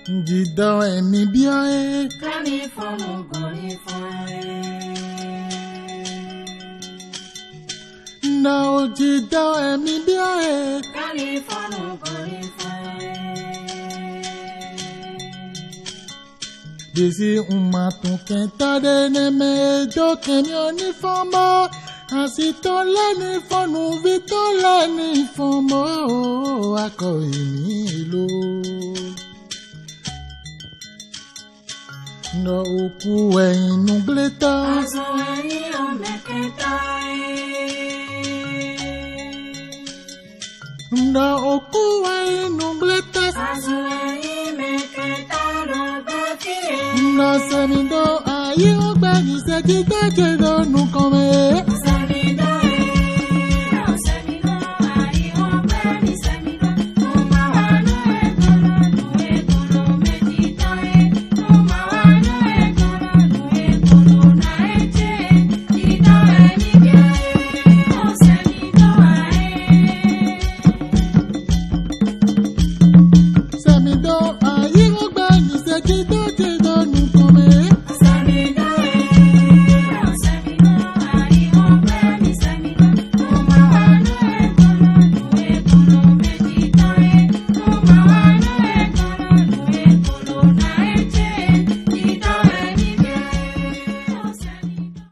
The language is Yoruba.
Didão é mi bien. Canifono gonifoe. Não, didão é mi bien. Canifono gonifoe. Desi matou quenta de neme do kenyo forma. Ainsi ton leni fonu vito leni fomo ako imilo. No oku inu gleta. Azo eni omeketai. No oku inu gleta. Azo eni meketaro bafie. No semindo ayi ogbani se ti daje do nu kome.